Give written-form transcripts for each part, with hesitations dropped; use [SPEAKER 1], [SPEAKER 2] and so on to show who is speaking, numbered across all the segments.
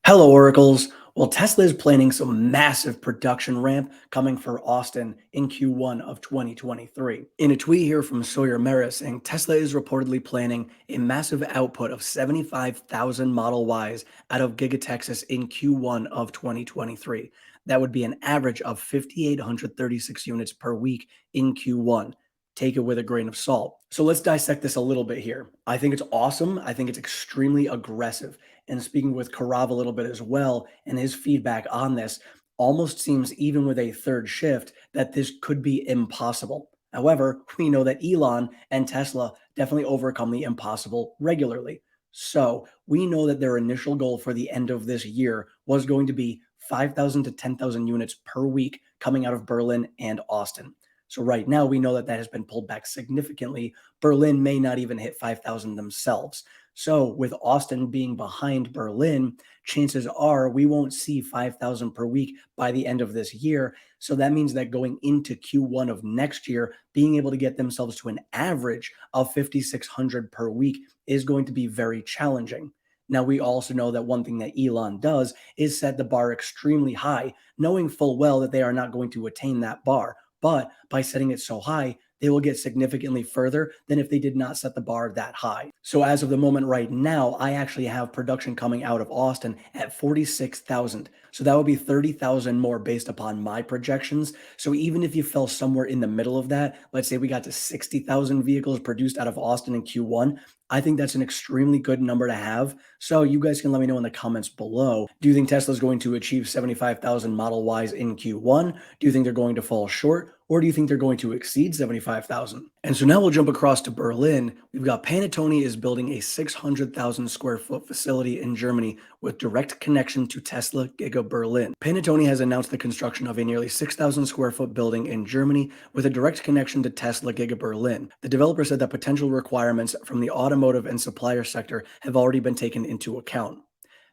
[SPEAKER 1] Hello, Oracles. Well, Tesla is planning some massive production ramp coming for Austin in Q1 of 2023. In a tweet here from Sawyer saying Tesla is reportedly planning a massive output of 75,000 Model Ys out of Giga Texas in Q1 of 2023. That would be an average of 5,836 units per week in Q1. Take it with a grain of salt. So let's dissect this a little bit here. I think it's awesome. I think it's extremely aggressive. And speaking with Karav a little bit as well, and his feedback on this almost seems, even with a third shift, that this could be impossible. However, we know that Elon and Tesla definitely overcome the impossible regularly. So we know that their initial goal for the end of this year was going to be 5,000 to 10,000 units per week coming out of Berlin and Austin. So right now we know that that has been pulled back significantly. Berlin may not even hit 5,000 themselves. So with Austin being behind Berlin, chances are we won't see 5,000 per week by the end of this year. So that means that going into Q1 of next year, being able to get themselves to an average of 5,600 per week is going to be very challenging. Now, we also know that one thing that Elon does is set the bar extremely high, knowing full well that they are not going to attain that bar. But by setting it so high, they will get significantly further than if they did not set the bar that high. So as of the moment right now, I actually have production coming out of Austin at 46,000. So that would be 30,000 more based upon my projections. So even if you fell somewhere in the middle of that, let's say we got to 60,000 vehicles produced out of Austin in Q1, I think that's an extremely good number to have. So you guys can let me know in the comments below. Do you think Tesla's going to achieve 75,000 Model Ys in Q1? Do you think they're going to fall short? Or do you think they're going to exceed 75,000? And so now we'll jump across to Berlin. We've got Panattoni is building a 600,000 square foot facility in Germany with direct connection to Tesla Giga Berlin. Panattoni has announced the construction of a nearly 6,000 square foot building in Germany with a direct connection to Tesla Giga Berlin. The developer said that potential requirements from the automotive and supplier sector have already been taken into account.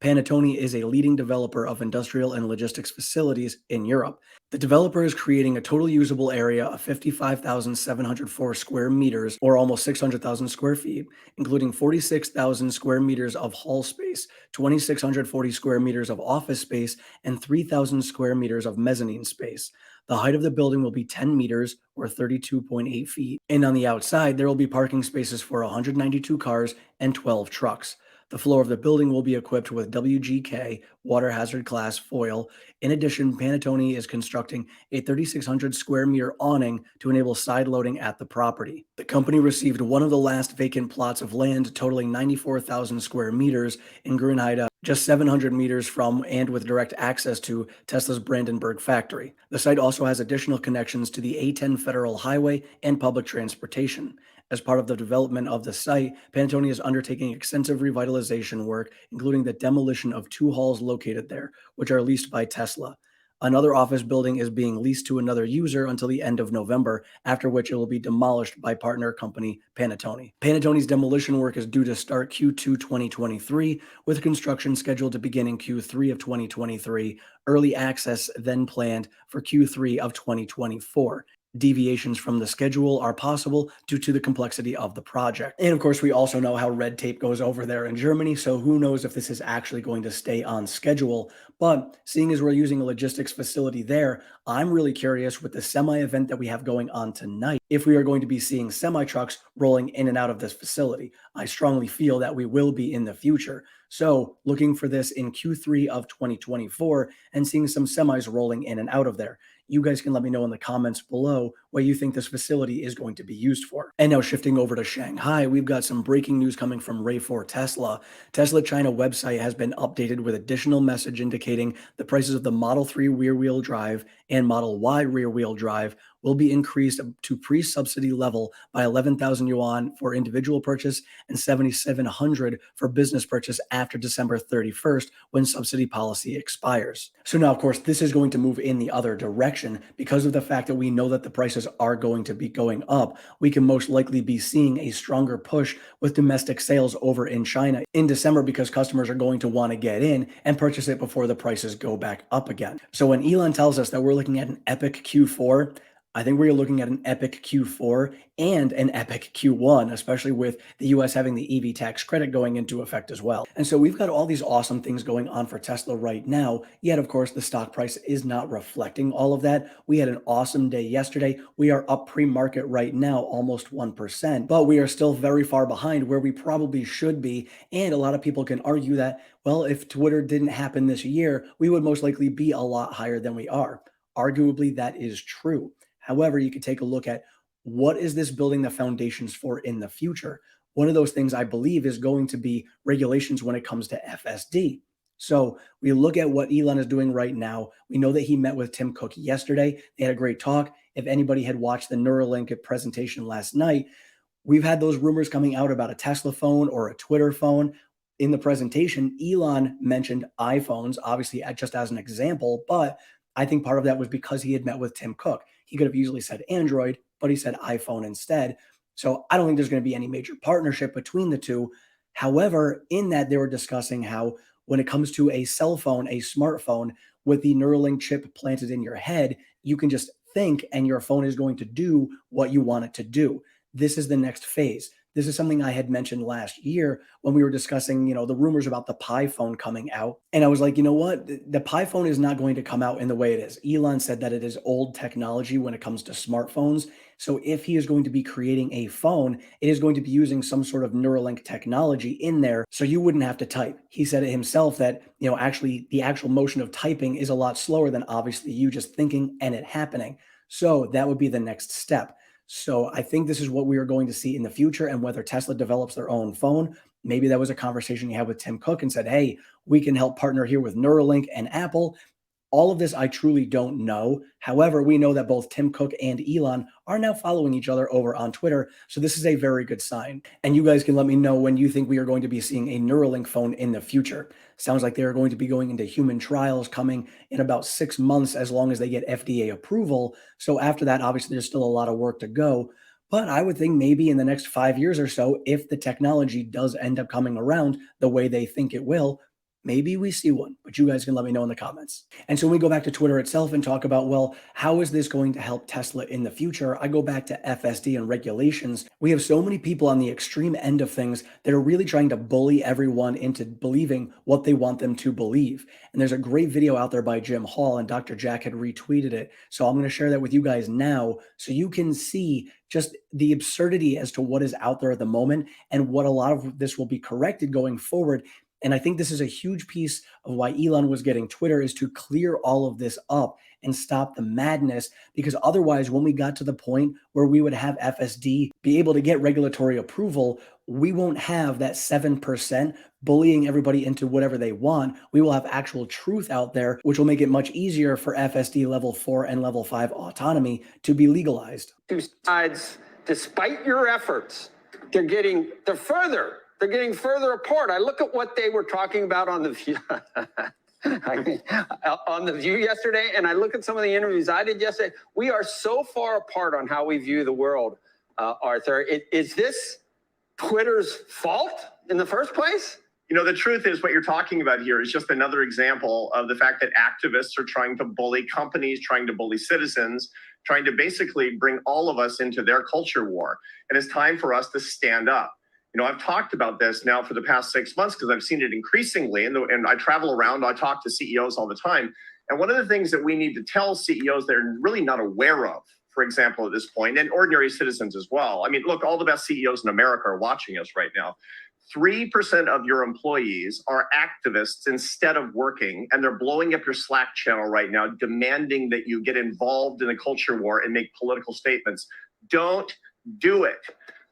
[SPEAKER 1] Panattoni is a leading developer of industrial and logistics facilities in Europe. The developer is creating a total usable area of 55,704 square meters, or almost 600,000 square feet, including 46,000 square meters of hall space, 2,640 square meters of office space, and 3,000 square meters of mezzanine space. The height of the building will be 10 meters, or 32.8 feet, and on the outside, there will be parking spaces for 192 cars and 12 trucks. The floor of the building will be equipped with WGK water hazard class foil. In addition, Panattoni is constructing a 3,600 square meter awning to enable side loading at the property. The company received one of the last vacant plots of land totaling 94,000 square meters in Grünheide, just 700 meters from and with direct access to Tesla's Brandenburg factory. The site also has additional connections to the A10 federal highway and public transportation. As part of the development of the site, Panattoni is undertaking extensive revitalization work, including the demolition of two halls located there, which are leased by Tesla. Another office building is being leased to another user until the end of November, after which it will be demolished by partner company Panattoni. Panattoni's demolition work is due to start Q2 2023, with construction scheduled to begin in Q3 of 2023, early access then planned for Q3 of 2024. Deviations from the schedule are possible due to the complexity of the project. And of course, we also know how red tape goes over there in Germany, so who knows if this is actually going to stay on schedule. But seeing as we're using a logistics facility there, I'm really curious with the semi event that we have going on tonight, if we are going to be seeing semi trucks rolling in and out of this facility. I strongly feel that we will be in the future. So looking for this in Q3 of 2024 and seeing some semis rolling in and out of there. You guys can let me know in the comments below what you think this facility is going to be used for. And now shifting over to Shanghai, we've got some breaking news coming from Ray4 Tesla. Tesla China website has been updated with additional message indicating the prices of the Model 3 rear-wheel drive and Model Y rear-wheel drive will be increased to pre-subsidy level by 11,000 yuan for individual purchase and 7,700 for business purchase after December 31st when subsidy policy expires. So now, of course, this is going to move in the other direction because of the fact that we know that the prices are going to be going up. We can most likely be seeing a stronger push with domestic sales over in China in December because customers are going to want to get in and purchase it before the prices go back up again. So when Elon tells us that we're looking at an epic Q4, I think we're looking at an epic Q4 and an epic Q1, especially with the US having the EV tax credit going into effect as well. And so we've got all these awesome things going on for Tesla right now. Yet, of course, the stock price is not reflecting all of that. We had an awesome day yesterday. We are up pre-market right now, almost 1%, but we are still very far behind where we probably should be. And a lot of people can argue that, well, if Twitter didn't happen this year, we would most likely be a lot higher than we are. Arguably, that is true. However, you could take a look at what is this building the foundations for in the future. One of those things I believe is going to be regulations when it comes to FSD. So we look at what Elon is doing right now. We know that he met with Tim Cook yesterday. They had a great talk. If anybody had watched the Neuralink presentation last night, we've had those rumors coming out about a Tesla phone or a Twitter phone. In the presentation, Elon mentioned iPhones, obviously just as an example, but I think part of that was because he had met with Tim Cook. He could have easily said Android, but he said iPhone instead. So I don't think there's going to be any major partnership between the two. However, in that they were discussing how when it comes to a cell phone, a smartphone with the Neuralink chip planted in your head, you can just think and your phone is going to do what you want it to do. This is the next phase. This is something I had mentioned last year when we were discussing, the rumors about the Pi phone coming out. And I was like, you know what? The Pi phone is not going to come out in the way it is. Elon said that it is old technology when it comes to smartphones. So if he is going to be creating a phone, it is going to be using some sort of Neuralink technology in there. So you wouldn't have to type. He said it himself that, actually the actual motion of typing is a lot slower than obviously you just thinking and it happening. So that would be the next step. So I think this is what we are going to see in the future. And whether Tesla develops their own phone, maybe that was a conversation you had with Tim Cook and said, hey, we can help partner here with Neuralink and Apple. All of this I truly don't know. However, we know that both Tim Cook and Elon are now following each other over on Twitter. So this is a very good sign. And you guys can let me know when you think we are going to be seeing a Neuralink phone in the future. Sounds like they are going to be going into human trials coming in about 6 months as long as they get FDA approval. So after that, obviously, there's still a lot of work to go. But I would think maybe in the next 5 years or so, if the technology does end up coming around the way they think it will, maybe we see one, but you guys can let me know in the comments. And so when we go back to Twitter itself and talk about, well, how is this going to help Tesla in the future? I go back to FSD and regulations. We have so many people on the extreme end of things that are really trying to bully everyone into believing what they want them to believe. And there's a great video out there by Jim Hall, and Dr. Jack had retweeted it. So I'm going to share that with you guys now so you can see just the absurdity as to what is out there at the moment and what a lot of this will be corrected going forward. And I think this is a huge piece of why Elon was getting Twitter, is to clear all of this up and stop the madness. Because otherwise, when we got to the point where we would have FSD be able to get regulatory approval, we won't have that 7% bullying everybody into whatever they want. We will have actual truth out there, which will make it much easier for FSD level 4 and level 5 autonomy to be legalized.
[SPEAKER 2] Two sides, despite your efforts, they're getting further apart. I look at what they were talking about on the View, on the View yesterday, and I look at some of the interviews I did yesterday. We are so far apart on how we view the world, Arthur. Is this Twitter's fault in the first place?
[SPEAKER 3] The truth is what you're talking about here is just another example of the fact that activists are trying to bully companies, trying to bully citizens, trying to basically bring all of us into their culture war. And it's time for us to stand up. I've talked about this now for the past 6 months because I've seen it increasingly, and I travel around, I talk to CEOs all the time. And one of the things that we need to tell CEOs they're really not aware of, for example, at this point, and ordinary citizens as well. I mean, look, all the best CEOs in America are watching us right now. 3% of your employees are activists instead of working, and they're blowing up your Slack channel right now, demanding that you get involved in a culture war and make political statements. Don't do it.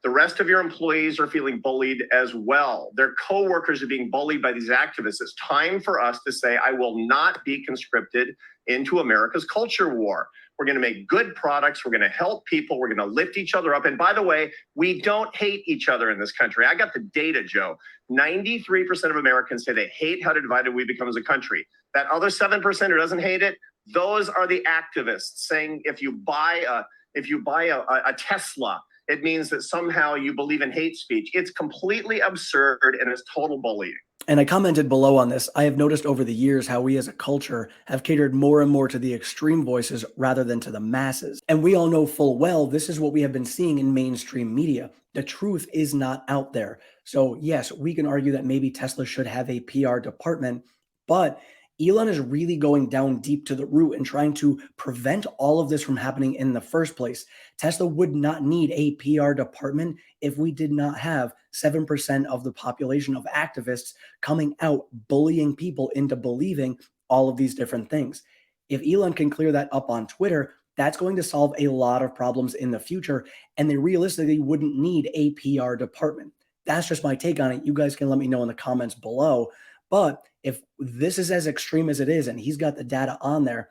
[SPEAKER 3] The rest of your employees are feeling bullied as well. Their coworkers are being bullied by these activists. It's time for us to say, I will not be conscripted into America's culture war. We're going to make good products. We're going to help people. We're going to lift each other up. And by the way, we don't hate each other in this country. I got the data, Joe. 93% of Americans say they hate how divided we become as a country. That other 7% who doesn't hate it, those are the activists saying if you buy a Tesla, it means that somehow you believe in hate speech. It's completely absurd and it's total bullying.
[SPEAKER 1] And I commented below on this. I have noticed over the years how we as a culture have catered more and more to the extreme voices rather than to the masses. And we all know full well this is what we have been seeing in mainstream media. The truth is not out there. So yes, we can argue that maybe Tesla should have a PR department, but Elon is really going down deep to the root and trying to prevent all of this from happening in the first place. Tesla would not need a PR department if we did not have 7% of the population of activists coming out bullying people into believing all of these different things. If Elon can clear that up on Twitter, that's going to solve a lot of problems in the future, and they realistically wouldn't need a PR department. That's just my take on it. You guys can let me know in the comments below. But if this is as extreme as it is, and he's got the data on there,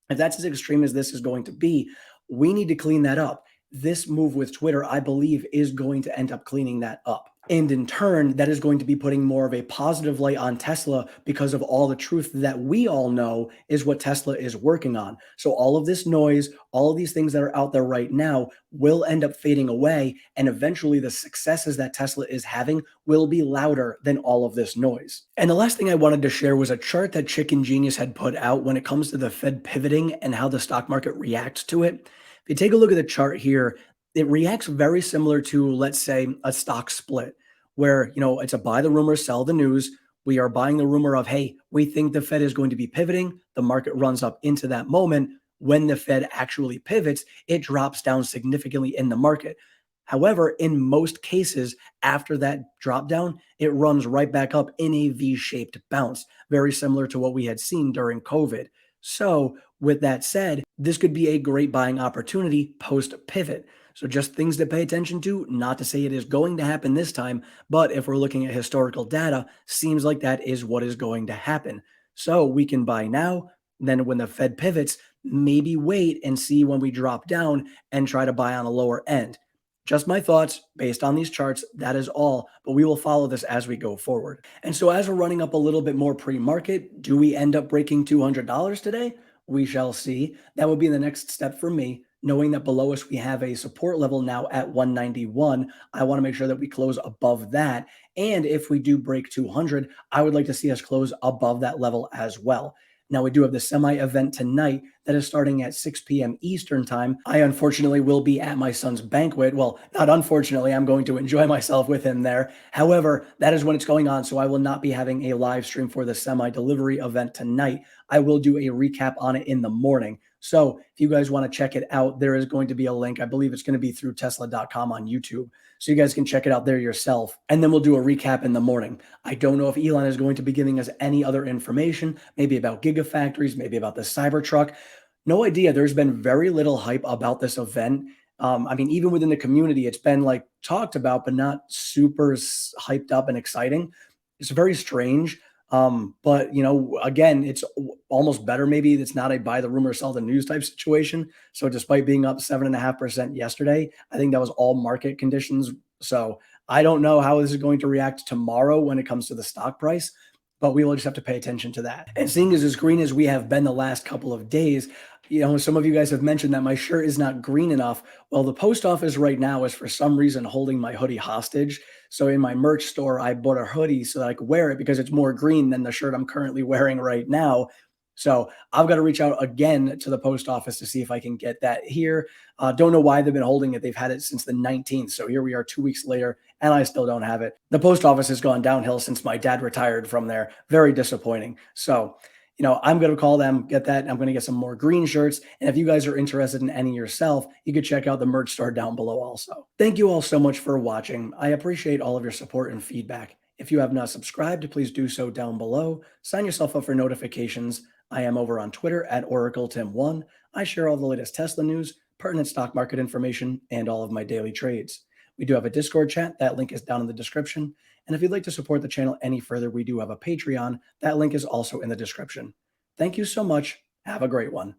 [SPEAKER 1] if that's as extreme as this is going to be, we need to clean that up. This move with Twitter, I believe, is going to end up cleaning that up. And in turn, that is going to be putting more of a positive light on Tesla because of all the truth that we all know is what Tesla is working on. So all of this noise, all of these things that are out there right now will end up fading away. And eventually the successes that Tesla is having will be louder than all of this noise. And the last thing I wanted to share was a chart that Chicken Genius had put out when it comes to the Fed pivoting and how the stock market reacts to it. If you take a look at the chart here, it reacts very similar to, let's say, a stock split where, it's a buy the rumor, sell the news. We are buying the rumor of, hey, we think the Fed is going to be pivoting. The market runs up into that moment. When the Fed actually pivots, it drops down significantly in the market. However, in most cases, after that drop down, it runs right back up in a V-shaped bounce, very similar to what we had seen during COVID. So with that said, this could be a great buying opportunity post-pivot. So just things to pay attention to, not to say it is going to happen this time, but if we're looking at historical data, seems like that is what is going to happen. So we can buy now, then when the Fed pivots, maybe wait and see when we drop down and try to buy on a lower end. Just my thoughts based on these charts, that is all, but we will follow this as we go forward. And so as we're running up a little bit more pre-market, do we end up breaking $200 today? We shall see. That would be the next step for me. Knowing that below us we have a support level now at 191, I want to make sure that we close above that. And if we do break 200, I would like to see us close above that level as well. Now, we do have the semi event tonight that is starting at 6 p.m. Eastern time. I unfortunately will be at my son's banquet. Well, not unfortunately, I'm going to enjoy myself with him there. However, that is when it's going on, so I will not be having a live stream for the semi delivery event tonight. I will do a recap on it in the morning. So if you guys want to check it out, there is going to be a link. I believe it's going to be through tesla.com on YouTube. So you guys can check it out there yourself. And then we'll do a recap in the morning. I don't know if Elon is going to be giving us any other information, maybe about gigafactories, maybe about the Cybertruck. No idea. There's been very little hype about this event. Even within the community, it's been like talked about, but not super hyped up and exciting. It's very strange. But again, it's almost better. Maybe it's not a buy the rumor, sell the news type situation. So despite being up 7.5% yesterday, I think that was all market conditions. So I don't know how this is going to react tomorrow when it comes to the stock price, but we will just have to pay attention to that. And seeing as green as we have been the last couple of days, some of you guys have mentioned that my shirt is not green enough. Well, the post office right now is for some reason holding my hoodie hostage. So in my merch store, I bought a hoodie so that I could wear it because it's more green than the shirt I'm currently wearing right now. So I've got to reach out again to the post office to see if I can get that here. Don't know why they've been holding it. They've had it since the 19th. So here we are 2 weeks later, and I still don't have it. The post office has gone downhill since my dad retired from there. Very disappointing. So I'm going to call them, get that. I'm going to get some more green shirts. And if you guys are interested in any yourself, you could check out the merch store down below also. Thank you all so much for watching. I appreciate all of your support and feedback. If you have not subscribed, please do so down below. Sign yourself up for notifications. I am over on Twitter at OracleTim1. I share all the latest Tesla news, pertinent stock market information, and all of my daily trades. We do have a Discord chat. That link is down in the description. And if you'd like to support the channel any further, we do have a Patreon. That link is also in the description. Thank you so much. Have a great one.